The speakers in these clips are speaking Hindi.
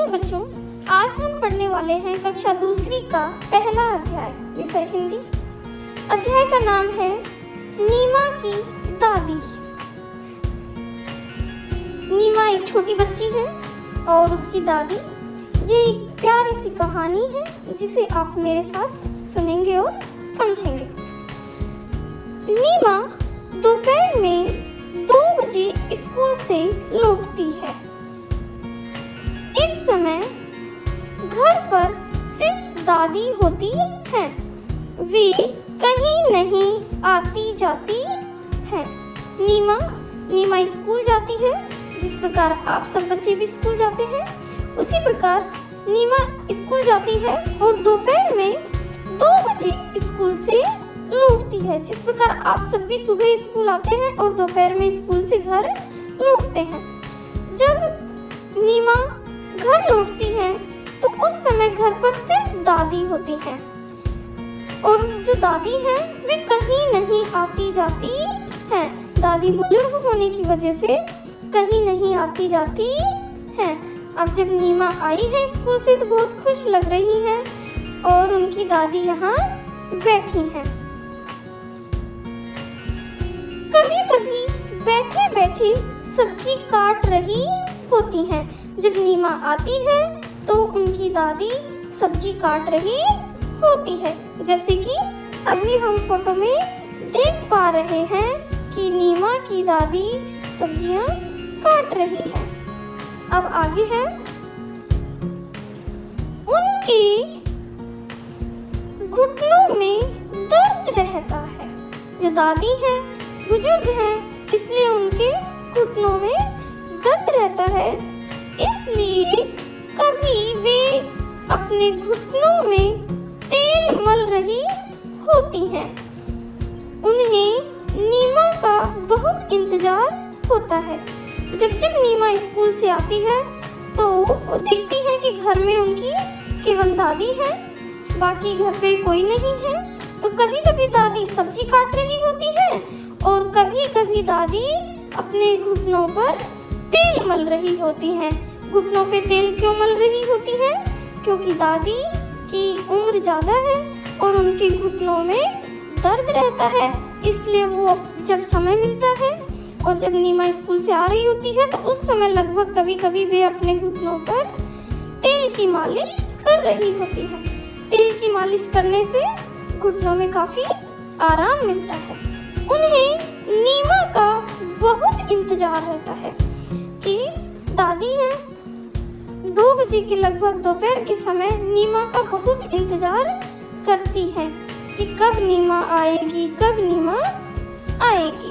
बच्चों, आज हम पढ़ने वाले हैं कक्षा दूसरी का पहला अध्याय, विषय हिंदी। अध्याय का नाम है नीमा की दादी। नीमा एक छोटी बच्ची है और उसकी दादी। ये एक प्यारी सी कहानी है जिसे आप मेरे साथ सुनेंगे और समझेंगे। नीमा दोपहर में 2 बजे स्कूल से लौटती है। इस समय घर पर सिर्फ दादी होती है। वे कहीं नहीं आती जाती है। नीमा स्कूल जाती है। जिस प्रकार आप सब बच्चे भी स्कूल जाते हैं, उसी प्रकार नीमा स्कूल जाती है और दोपहर में 2 बजे स्कूल से लौटती है। जिस प्रकार आप सब भी सुबह स्कूल आते हैं और दोपहर में स्कूल से घर लौटते हैं। जब नीमा घर लौटती है तो उस समय घर पर सिर्फ दादी होती है और जो दादी है वे कहीं नहीं आती जाती है। दादी बुजुर्ग होने की वजह से कहीं नहीं आती जाती है। अब जब नीमा आई है स्कूल से तो बहुत खुश लग रही है और उनकी दादी यहाँ बैठी हैं। कभी कभी बैठे बैठे सब्जी काट रही होती हैं। जब नीमा आती है तो उनकी दादी सब्जी काट रही होती है। जैसे कि अभी हम फोटो में देख पा रहे हैं कि नीमा की दादी सब्जियां काट रही है। अब आगे है, उनके घुटनों में दर्द रहता है। जो दादी है बुजुर्ग है, इसलिए उनके घुटनों में दर्द रहता है। इसलिए कभी वे अपने घुटनों में तेल मल रही होती हैं। उन्हें नीमा का बहुत इंतजार होता है। जब नीमा स्कूल से आती है तो वो देखती है कि घर में उनकी केवल दादी है, बाकी घर पे कोई नहीं है। तो कभी कभी दादी सब्जी काट रही होती है और कभी कभी दादी अपने घुटनों पर तेल मल रही होती है। घुटनों पे तेल क्यों मल रही होती है? क्योंकि दादी की उम्र ज़्यादा है और उनके घुटनों में दर्द रहता है। इसलिए वो जब समय मिलता है और जब नीमा स्कूल से आ रही होती है तो उस समय लगभग कभी कभी वे अपने घुटनों पर तेल की मालिश कर रही होती है। तेल की मालिश करने से घुटनों में काफ़ी आराम मिलता है। उन्हें नीमा का बहुत इंतजार रहता है कि दादी है। 2 बजे के लगभग दोपहर के समय नीमा का बहुत इंतजार करती है कि कब नीमा आएगी, कब नीमा आएगी।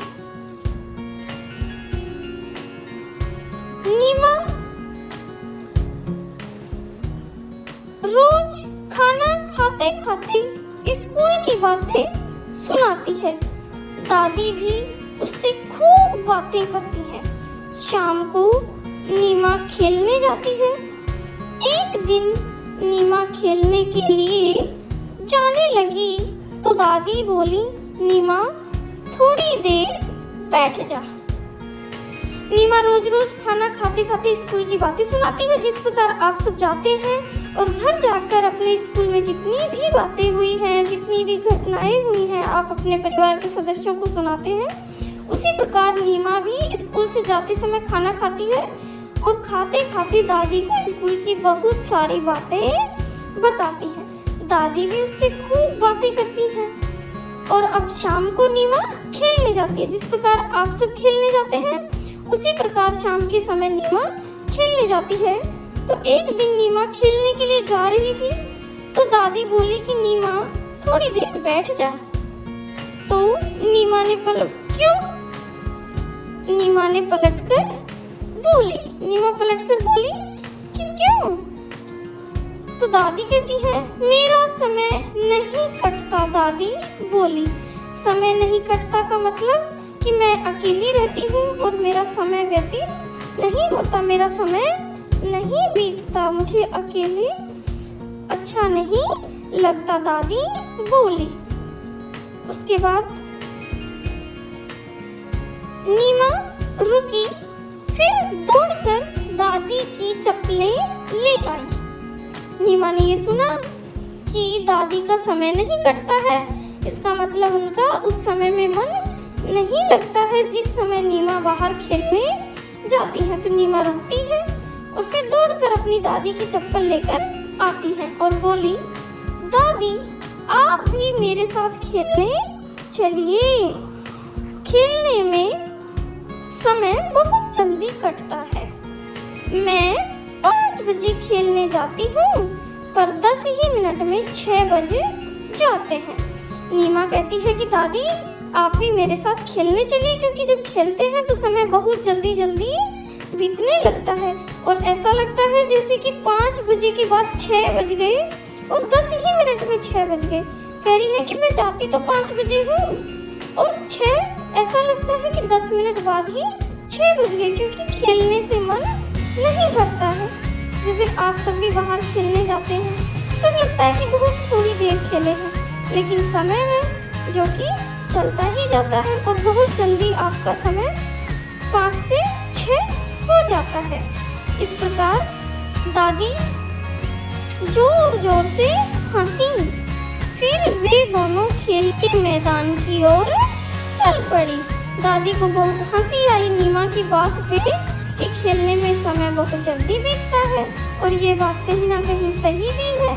नीमा रोज खाना खाते खाते स्कूल की बातें सुनाती है। दादी भी उससे खूब बातें करती है। शाम को नीमा खेलने जाती है। एक दिन नीमा खेलने के लिए जाने लगी तो दादी बोली, नीमा थोड़ी देर बैठ जा। नीमा रोज रोज खाना खाते खाते स्कूल की बातें सुनाती है। जिस प्रकार आप सब जाते हैं और घर जाकर अपने स्कूल में जितनी भी बातें हुई हैं, जितनी भी घटनाएं हुई हैं, आप अपने परिवार के सदस्यों को सुनाते हैं। उसी प्रकार नीमा भी स्कूल से जाते समय खाना खाती है और खाते खाते दादी को स्कूल की बहुत सारी बातें बताती है। दादी भी उससे खूब बातें करती है। और अब शाम को नीमा खेलने जाती है। जिस प्रकार आप सब खेलने जाते हैं उसी प्रकार शाम के समय नीमा खेलने जाती है। तो एक दिन नीमा खेलने के लिए जा रही थी तो दादी बोली कि नीमा थोड़ी देर बैठ जा। तो नीमा ने पलटकर बोली कि क्यों? तो दादी कहती है, मेरा समय नहीं कटता। दादी बोली, समय नहीं कटता का मतलब कि मैं अकेली रहती हूँ और मेरा समय व्यतीत नहीं होता, मेरा समय नहीं बीतता, मुझे अकेले अच्छा नहीं लगता। दादी बोली। उसके बाद नीमा रुकी, फिर दौड़कर दादी की चप्पलें ले आई। ये सुना कि दादी का समय नहीं कटता है, इसका मतलब उनका उस समय में मन नहीं लगता है जिस समय नीमा बाहर खेलने जाती है। तो नीमा रोती है और फिर दौड़कर अपनी दादी की चप्पल लेकर आती है और बोली, दादी आप भी मेरे साथ खेलने चलिए, खेलने में समय बहुत जल्दी कटता है। मैं 5 बजे खेलने जाती हूँ पर 10 ही मिनट में 6 बजे जाते हैं। नीमा कहती है कि दादी आप भी मेरे साथ खेलने चलिए, क्योंकि जब खेलते हैं तो समय बहुत जल्दी जल्दी बीतने लगता है और ऐसा लगता है जैसे कि 5 बजे के बाद 6 बज गए और 10 ही मिनट में 6 बज गए। कह रही है कि मैं जाती तो 5 बजे हूँ और 6 ऐसा लगता है कि 10 मिनट बाद ही 6 बज गए, क्योंकि खेलने से मन नहीं भरता है। जैसे आप सभी बाहर खेलने जाते हैं तब लगता है कि बहुत थोड़ी देर खेले हैं, लेकिन समय है जो कि चलता ही जाता है और बहुत जल्दी आपका समय 5 से 6 हो जाता है। इस प्रकार दादी जोर जोर से हंसी, फिर वे दोनों खेल के मैदान की ओर चल पड़ी। दादी को बहुत हंसी आई नीमा की बात पे कि खेलने में समय बहुत जल्दी बीतता है, और ये बात कहीं ना कहीं सही भी है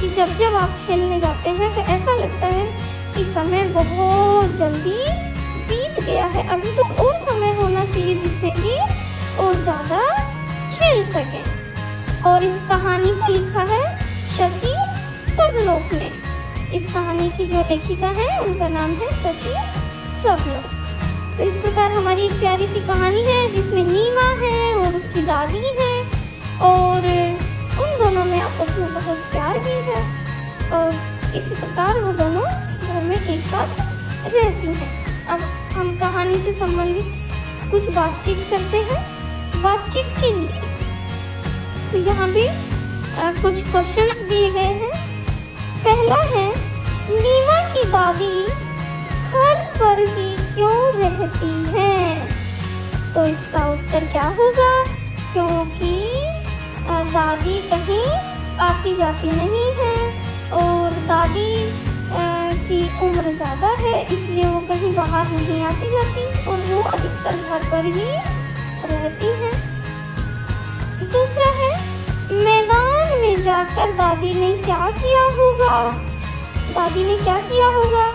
कि जब जब आप खेलने जाते हैं तो ऐसा लगता है कि समय बहुत जल्दी बीत गया है, अभी तो और समय होना चाहिए जिससे कि और ज़्यादा खेल सकें। और इस कहानी को लिखा है शशि सबलोक ने। इस कहानी की जो लेखिका है उनका नाम है शशि सबलोक। तो इस प्रकार हमारी एक प्यारी सी कहानी है जिसमें नीमा है और उसकी दादी है और उन दोनों में आपस में बहुत प्यार भी है और इसी प्रकार वो दोनों घर में एक साथ रहती हैं। अब हम कहानी से संबंधित कुछ बातचीत करते हैं। बातचीत के लिए तो यहाँ भी कुछ क्वेश्चंस दिए गए हैं। पहला है, नीमा की दादी घर पर ही क्यों रहती है? तो इसका उत्तर क्या होगा? क्योंकि दादी कहीं आती जाती नहीं है और दादी की उम्र ज़्यादा है, इसलिए वो कहीं बाहर नहीं आती जाती और वो अधिकतर घर पर ही रहती है। दूसरा है, मैदान में जाकर दादी ने क्या किया होगा? दादी ने क्या किया होगा?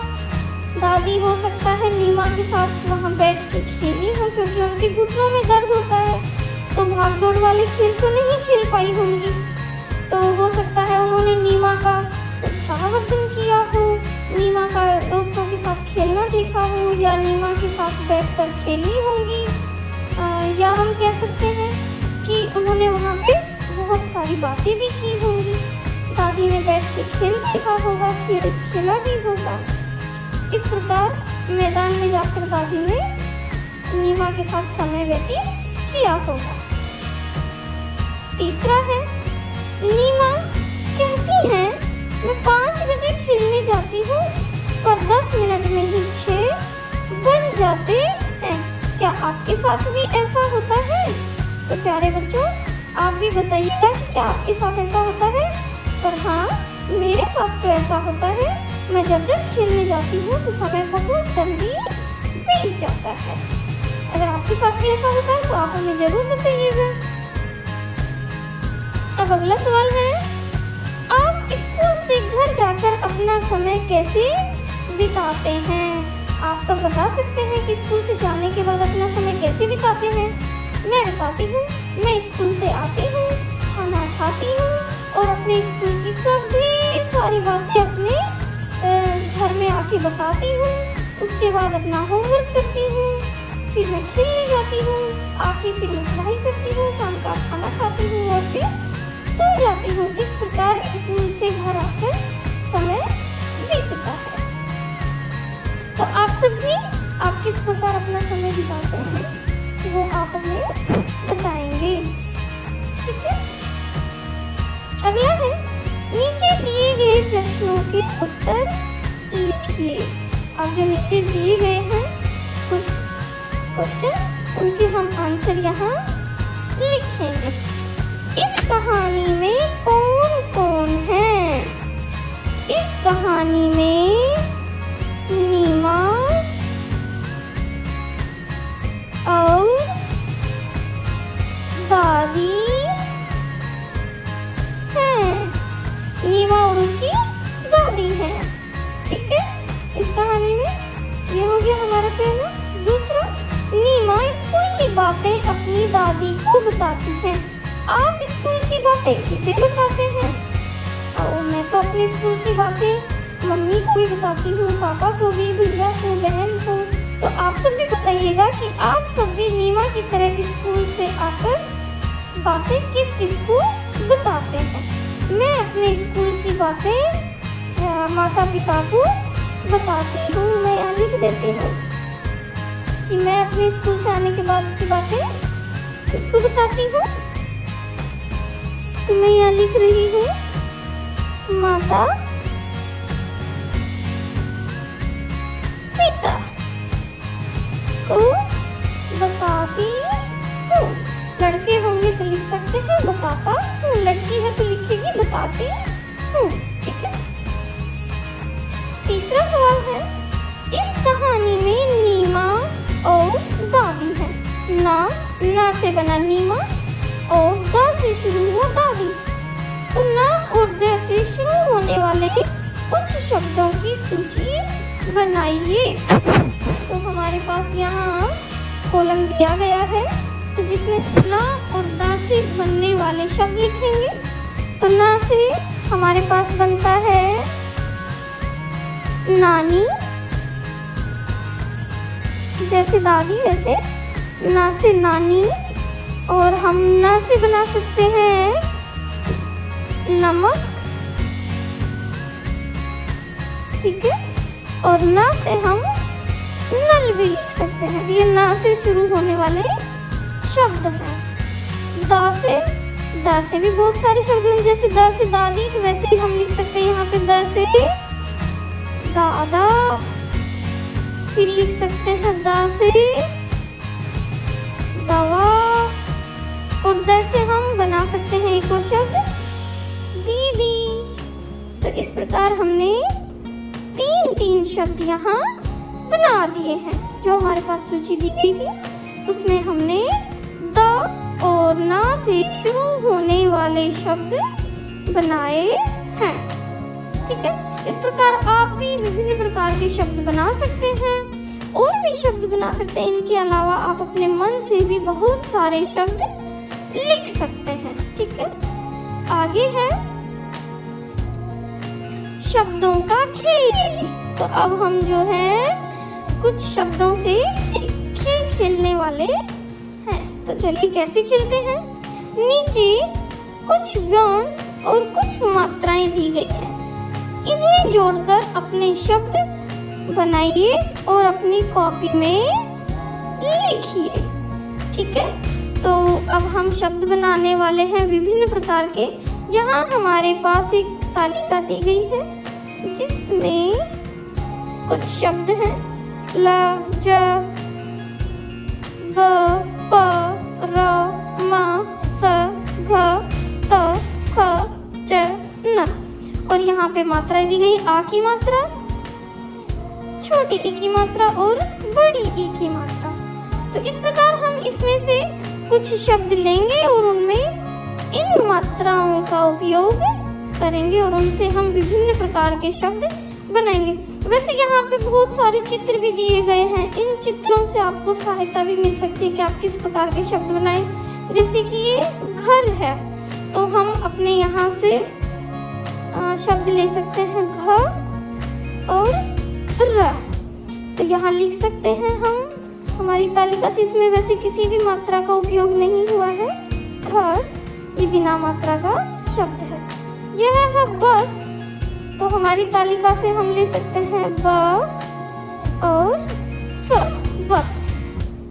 दादी हो सकता है नीमा के साथ वहाँ बैठ के खेली हो, क्योंकि उनके घुटनों में दर्द होता है तो भाग दौड़ वाले खेल तो नहीं खेल पाई होंगी। तो हो सकता है उन्होंने नीमा का उत्साहवर्धन किया हो, नीमा का दोस्तों के साथ खेलना देखा हो या नीमा के साथ बैठकर खेली होंगी। या हम कह सकते हैं कि उन्होंने वहाँ पे बहुत सारी बातें भी की होंगी। दादी ने बैठ के खेल देखा होगा, खेला भी होगा। इस प्रकार मैदान में जाकर दादी ने नीमा के साथ समय व्यतीत किया होगा। तीसरा है, नीमा कहती है मैं 5 बजे खेलने जाती हूँ पर 10 मिनट में ही 6 बज जाते हैं। क्या आपके साथ भी ऐसा होता है? तो प्यारे बच्चों, आप भी बताइएगा कि क्या आपके साथ ऐसा होता है? पर हाँ, मेरे साथ तो ऐसा होता है। मैं जब खेलने जाती हूँ तो समय बहुत जल्दी बीत जाता है। अगर आपके साथ भी ऐसा होता है तो आप हमें जरूर बताइएगा। अब अगला सवाल है, आप स्कूल से घर जाकर अपना समय कैसे बिताते हैं? आप सब बता सकते हैं कि स्कूल से जाने के बाद अपना समय कैसे बिताते हैं? मैं बताती हूँ। मैं स्कूल से आती हूँ, खाना खाती हूँ और अपने स्कूल की सभी सारी बातें अपने घर में आके बताती हूँ। उसके बाद अपना होमवर्क करती हूँ, फिर मैं खेलने जाती हूँ, आके फिर मैं पढ़ाई करती हूँ, शाम का खाना खाती हूँ और फिर सो जाती हूँ। इस प्रकार स्कूल से घर आकर समय बीतता है। तो आप सब भी आप किस प्रकार अपना समय बिताते हैं वो आप हमें बताएंगे, ठीक है? अगला है, नीचे दिए गए प्रश्नों के उत्तर लिखिए। अब जो नीचे दिए गए हैं कुछ क्वेश्चंस, उनके हम आंसर यहाँ लिखेंगे। इस कहानी में कौन कौन है? हमारा पहला। दूसरा, नीमा स्कूल की बातें अपनी दादी को बताती है। आप स्कूल की बातें किसे बताते हैं? और मैं तो अपने स्कूल की बातें मम्मी को भी बताती हूँ, पापा को भी, भैया को, बहन को। तो आप सब भी बताइएगा कि आप सब भी नीमा की तरह स्कूल से आकर बातें किस किस को बताते हैं। मैं अपने स्कूल की बातें माता पिता को बताती हूँ। मैं यहाँ लिख देती हूँ कि मैं अपने स्कूल से आने के बाद की बातें किसको बताती हूँ। तो मैं यहाँ लिख रही हूँ, माता पिता को बताती हूँ। लड़के होंगे तो लिख सकते हैं बताता हूँ, लड़की है तो लिखेगी बताती हूँ। ठीक है। तीसरा सवाल है, इस कहानी में नीमा और दादी है। ना से बना नीमा और दा से शुरू हुआ दादी। तो ना और दा से शुरू होने वाले कुछ शब्दों की सूची बनाइए। तो हमारे पास यहाँ कॉलम दिया गया है, तो जिसमें ना और दा से बनने वाले शब्द लिखेंगे। तो ना से हमारे पास बनता है नानी, जैसे दादी वैसे ना से नानी। और हम ना से बना सकते हैं नमक, ठीक है। और ना से हम नल भी लिख सकते हैं। ये ना से शुरू होने वाले शब्द हैं। दा से भी बहुत सारे शब्द हैं, जैसे दा से दादी, तो वैसे ही हम लिख सकते हैं यहाँ पे दा से दादा। फिर लिख सकते हैं दा से दवा। और दा से हम बना सकते हैं एक और शब्द दीदी। तो इस प्रकार हमने तीन शब्द यहाँ बना दिए हैं। जो हमारे पास सूची दी गई थी उसमें हमने दा और ना से शुरू होने वाले शब्द बनाए हैं। ठीक है। इस प्रकार आप भी विभिन्न प्रकार के शब्द बना सकते हैं, और भी शब्द बना सकते हैं। इनके अलावा आप अपने मन से भी बहुत सारे शब्द लिख सकते हैं। ठीक है। आगे है शब्दों का खेल। तो अब हम जो है कुछ शब्दों से खेल खेलने वाले हैं। तो चलिए कैसे खेलते हैं। नीचे कुछ व्यंग और कुछ मात्राएं दी गई हैं। इन्हें जोड़कर अपने शब्द बनाइए और अपनी कॉपी में लिखिए। ठीक है। तो अब हम शब्द बनाने वाले हैं विभिन्न प्रकार के। यहाँ हमारे पास एक तालिका दी गई है जिसमें कुछ शब्द हैं ल, ज, ब, प, र, म, स, घ, त, ख, च, न। और यहाँ पे मात्राएं दी गई, आ की मात्रा, छोटी ई की मात्रा और बड़ी ई की मात्रा। तो इस प्रकार हम इसमें से कुछ शब्द लेंगे और उनमें इन मात्राओं का उपयोग करेंगे और उनसे हम विभिन्न प्रकार के शब्द बनाएंगे। वैसे यहाँ पे बहुत सारे चित्र भी दिए गए हैं। इन चित्रों से आपको सहायता भी मिल सकती है कि आप किस प्रकार के शब्द बनाएं। जैसे कि ये घर है, तो हम अपने यहाँ से शब्द ले सकते हैं घ और र। तो यहाँ लिख सकते हैं हम, हमारी तालिका से इसमें वैसे किसी भी मात्रा का उपयोग नहीं हुआ है। घर ये बिना मात्रा का शब्द है। यह है बस, तो हमारी तालिका से हम ले सकते हैं ब और स, बस।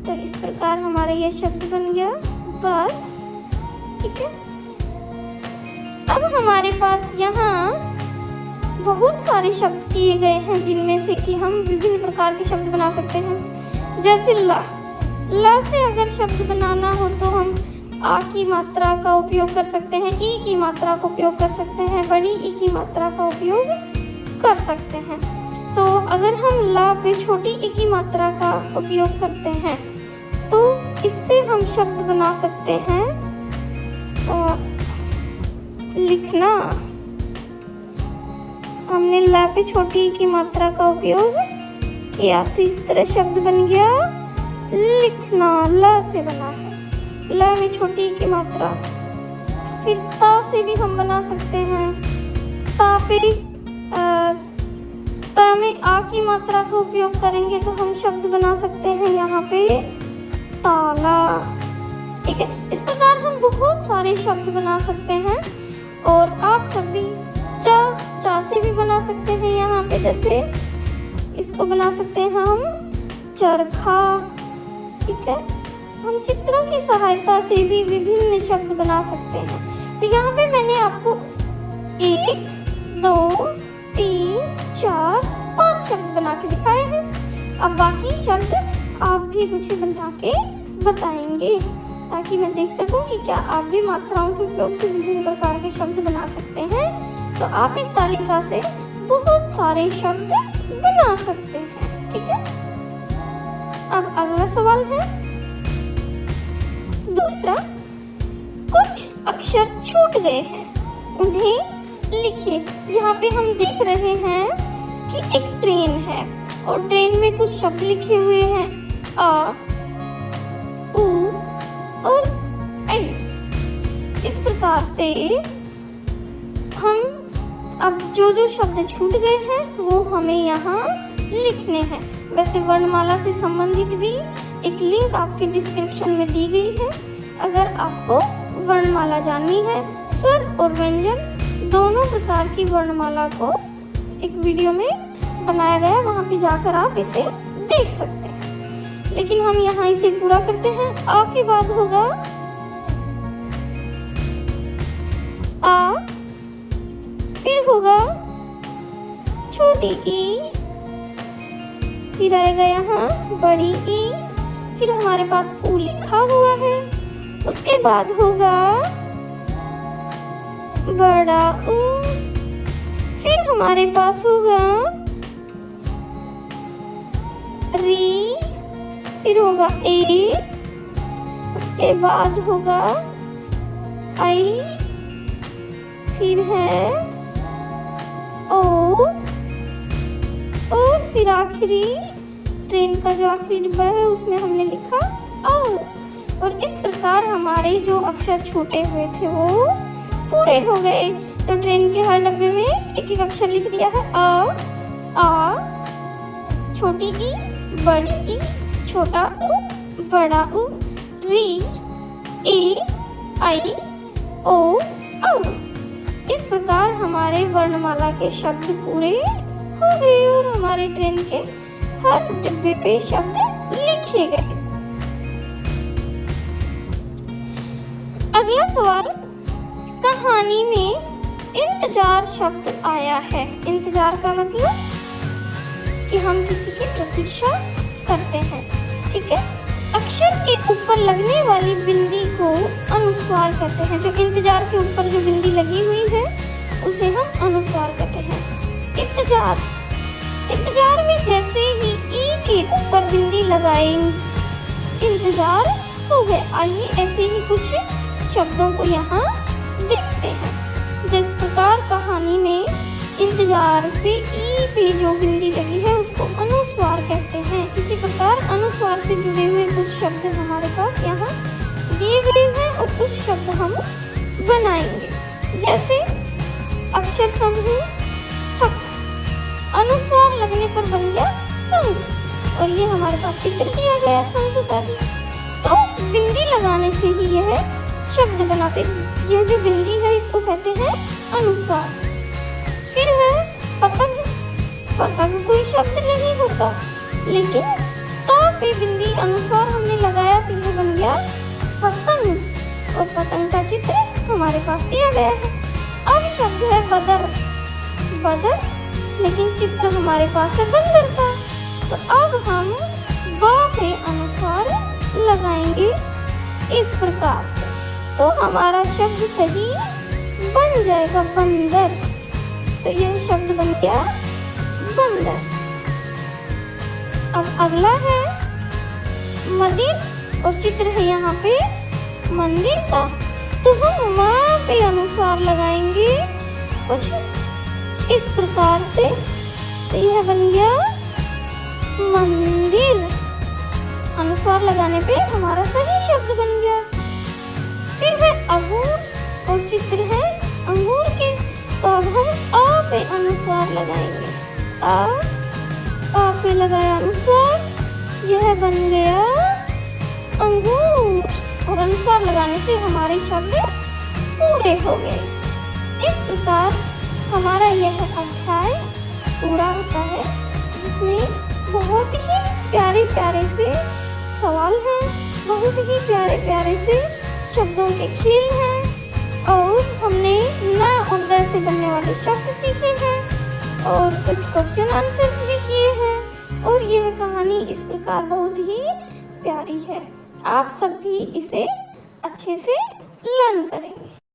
तो इस प्रकार हमारा यह शब्द बन गया बस। ठीक है। अब हमारे पास यहाँ बहुत सारे शब्द दिए गए हैं जिनमें से कि हम विभिन्न प्रकार के शब्द बना सकते हैं। जैसे ला से अगर शब्द बनाना हो तो हम आ की मात्रा का उपयोग कर सकते हैं, ई की मात्रा का उपयोग कर सकते हैं, बड़ी ई की मात्रा का उपयोग कर सकते हैं। तो अगर हम ला पे छोटी ई की मात्रा का उपयोग करते हैं तो इससे हम शब्द बना सकते हैं लिखना। हमने ला पे छोटी ई की मात्रा का उपयोग किया तो इस तरह शब्द बन गया लिखना। ल से बना है, ल में छोटी की मात्रा। फिर ता से भी हम बना सकते हैं। ता पे ता में आ की मात्रा का उपयोग करेंगे तो हम शब्द बना सकते हैं यहाँ पे ताला। ठीक है, इस प्रकार हम बहुत सारे शब्द बना सकते हैं। और आप सभी चा से भी बना सकते हैं यहाँ पे, जैसे इसको बना सकते हैं हम चरखा। ठीक है, हम चित्रों की सहायता से भी विभिन्न शब्द बना सकते हैं। तो यहाँ पे मैंने आपको 1, 2, 3, 4, 5 शब्द बना के दिखाए हैं। अब बाकी शब्द आप भी मुझे बना के बताएंगे ताकि मैं देख सकूं कि क्या आप भी मात्राओं के उपयोग से विभिन्न प्रकार के शब्द बना सकते हैं। तो आप इस तालिका से बहुत सारे शब्द बना सकते हैं। ठीक है, अब अगला सवाल है दूसरा। कुछ अक्षर छूट गए हैं, उन्हें लिखिए। यहाँ पे हम देख रहे हैं कि एक ट्रेन है और ट्रेन में कुछ शब्द लिखे हुए हैं आ, उ और ऐ। इस प्रकार से हम अब जो शब्द छूट गए हैं वो हमें यहाँ लिखने हैं। वैसे वर्णमाला से संबंधित भी एक लिंक आपके डिस्क्रिप्शन में दी गई है। अगर आपको वर्णमाला जाननी है, स्वर और व्यंजन दोनों प्रकार की वर्णमाला को एक वीडियो में बनाया गया, वहाँ पे जाकर आप इसे देख सकते हैं। लेकिन हम यहाँ इसे पूरा करते हैं। आ के बाद होगा आ, फिर होगा छोटी ई, फिर आएगा यहाँ बड़ी ई, फिर हमारे पास ऊ लिखा हुआ है। उसके बाद होगा बड़ा ऊ, फिर हमारे पास होगा री, फिर होगा ए, उसके बाद होगा आई, फिर है ओ, और फिर आखिरी ट्रेन का जो आखिरी डिब्बा है उसमें हमने लिखा औ। और इस प्रकार हमारे जो अक्षर छूटे हुए थे वो पूरे हो गए। तो ट्रेन के हर डब्बे में एक एक अक्षर लिख दिया है। आ, छोटी ई, बड़ी ई, छोटा ऊ, बड़ा ऊ, री, ए, आई, ओ, औ। इस प्रकार हमारे वर्णमाला के शब्द पूरे हो गए और हमारे ट्रेन के हर डिब्बे पे शब्द लिखे गए। अगला सवाल, कहानी में इंतजार शब्द आया है। इंतजार का मतलब कि हम किसी की प्रतीक्षा करते हैं। ठीक है, अक्षर के ऊपर लगने वाली बिंदी को अनुस्वार कहते हैं। जो इंतजार के ऊपर जो बिंदी लगी हुई है उसे हम अनुस्वार कहते हैं। इंतजार में जैसे ही ई के ऊपर बिंदी लगाएंगे इंतजार हो गए। आइए ऐसे ही कुछ शब्दों को यहाँ देखते हैं। जिस प्रकार कहानी में इंतजार पे ई पे जो बिंदी लगी है उसको अनुस्वार कहते हैं। इसी प्रकार अनुस्वार से जुड़े हुए कुछ शब्द हमारे पास यहाँ दिए गए हैं और कुछ शब्द हम बनाएंगे। जैसे अक्षर समूह सक, अनुस्वार लगने पर बन गया संग, और ये हमारे पास चित्र किया गया संग का। तो बिंदी लगाने से ही यह शब्द बनाते। यह जो बिंदी है इसको कहते हैं अनुस्वार। फिर है पतंग। पतंग कोई शब्द नहीं होता, लेकिन ता पे बिंदी अनुस्वार हमने लगाया तो यह बन गया पतंग, और पतंग का चित्र हमारे पास दिया गया है। अब शब्द है बदर। बदर, लेकिन चित्र हमारे पास है बंदर का। तो अब हम बा पे अनुस्वार लगाएंगे इस प्रकार से, तो हमारा शब्द सही बन जाएगा बंदर। तो यह शब्द बन गया बंदर। अब अगला है मंदिर, और चित्र है यहाँ पे मंदिर का। तो हम माँ पे अनुस्वार लगाएंगे कुछ इस प्रकार से। तो यह बन गया मंदिर अनुस्वार लगाने पे हमारा सही शब्द बन गया। फिर है अंगूर और चित्र है अंगूर के, तो अब हम आ पे अनुस्वार लगाएंगे। आ पे लगाया अनुस्वार, यह बन गया अंगूर, और अनुस्वार लगाने से हमारे शब्द पूरे हो गए। इस प्रकार हमारा यह अध्याय पूरा होता है, जिसमें बहुत ही प्यारे प्यारे से सवाल हैं, बहुत ही प्यारे प्यारे से शब्दों के खेल हैं, और हमने न और द से बनने वाले शब्द सीखे हैं, और कुछ क्वेश्चन आंसर्स भी किए हैं। और यह कहानी इस प्रकार बहुत ही प्यारी है। आप सब भी इसे अच्छे से लर्न करें।